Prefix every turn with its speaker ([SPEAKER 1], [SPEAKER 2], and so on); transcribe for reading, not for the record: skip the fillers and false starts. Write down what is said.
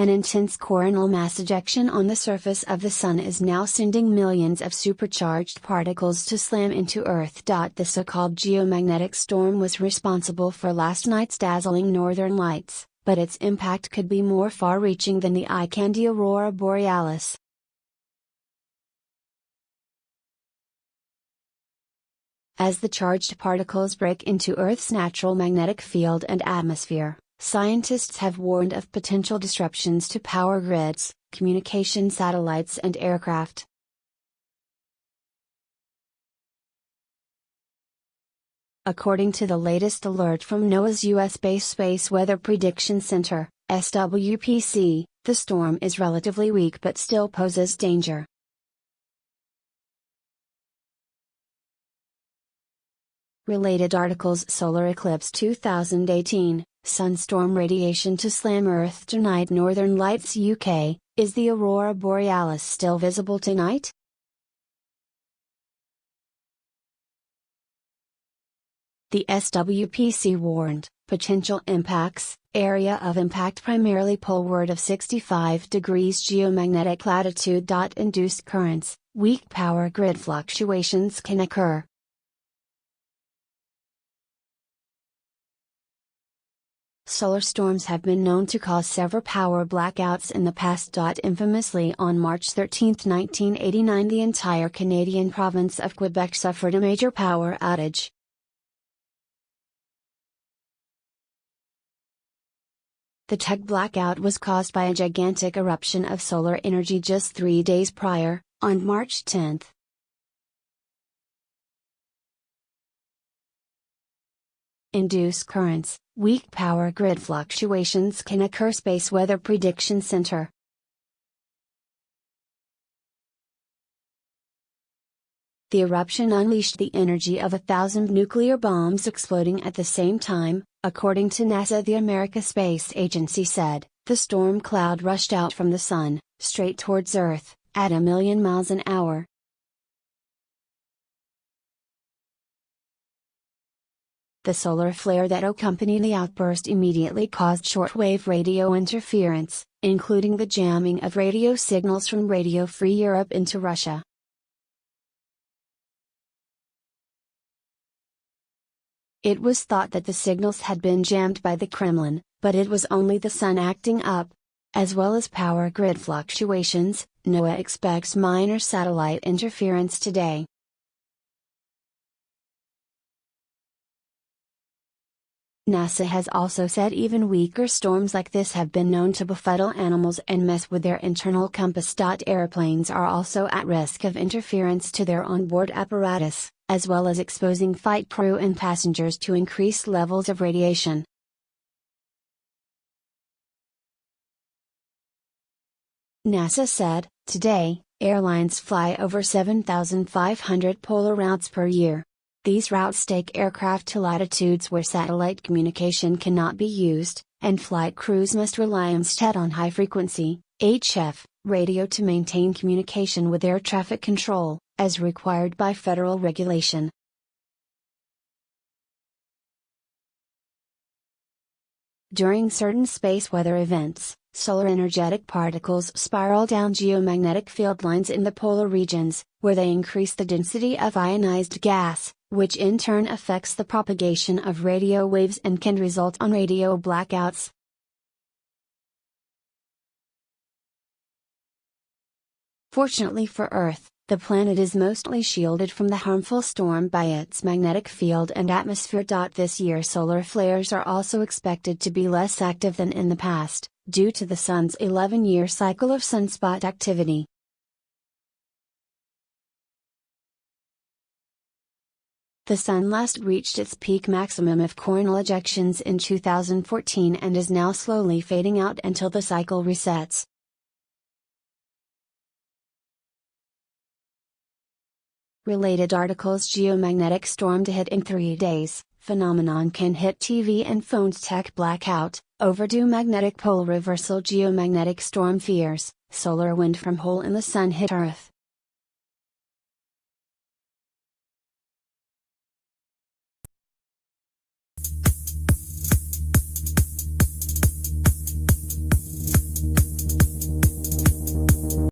[SPEAKER 1] An intense coronal mass ejection on the surface of the Sun is now sending millions of supercharged particles to slam into Earth. The so-called geomagnetic storm was responsible for last night's dazzling northern lights, but its impact could be more far-reaching than the eye-candy Aurora Borealis. As the charged particles break into Earth's natural magnetic field and atmosphere, scientists have warned of potential disruptions to power grids, communication satellites and aircraft. According to the latest alert from NOAA's U.S.-based Space Weather Prediction Center, SWPC, the storm is relatively weak but still poses danger. Related articles: Solar Eclipse 2018, Sunstorm radiation to slam Earth tonight. Northern Lights UK, is the Aurora Borealis still visible tonight? The SWPC warned, potential impacts, area of impact primarily poleward of 65 degrees geomagnetic latitude. Induced currents, weak power grid fluctuations can occur. Solar storms have been known to cause sever power blackouts in the past. Infamously, on March 13, 1989, the entire Canadian province of Quebec suffered a major power outage. The tech blackout was caused by a gigantic eruption of solar energy just 3 days prior, on March 10. Induced currents, weak power grid fluctuations can occur. Space Weather Prediction Center. The eruption unleashed the energy of 1,000 nuclear bombs exploding at the same time, according to NASA. The American Space Agency said, the storm cloud rushed out from the Sun, straight towards Earth, at 1,000,000 miles an hour. The solar flare that accompanied the outburst immediately caused shortwave radio interference, including the jamming of radio signals from Radio Free Europe into Russia. It was thought that the signals had been jammed by the Kremlin, but it was only the Sun acting up. As well as power grid fluctuations, NOAA expects minor satellite interference today. NASA has also said even weaker storms like this have been known to befuddle animals and mess with their internal compass. Airplanes are also at risk of interference to their onboard apparatus, as well as exposing flight crew and passengers to increased levels of radiation. NASA said, today, airlines fly over 7,500 polar routes per year. These routes take aircraft to latitudes where satellite communication cannot be used, and flight crews must rely instead on high-frequency, HF, radio to maintain communication with air traffic control, as required by federal regulation. During certain space weather events, solar energetic particles spiral down geomagnetic field lines in the polar regions, where they increase the density of ionized gas, which in turn affects the propagation of radio waves and can result on radio blackouts. Fortunately for Earth, the planet is mostly shielded from the harmful storm by its magnetic field and atmosphere. This year solar flares are also expected to be less active than in the past, due to the Sun's 11-year cycle of sunspot activity. The Sun last reached its peak maximum of coronal ejections in 2014 and is now slowly fading out until the cycle resets. Related articles: Geomagnetic storm to hit in 3 days, phenomenon can hit TV and phones. Tech blackout, overdue magnetic pole reversal. Geomagnetic storm fears, solar wind from hole in the Sun hit Earth.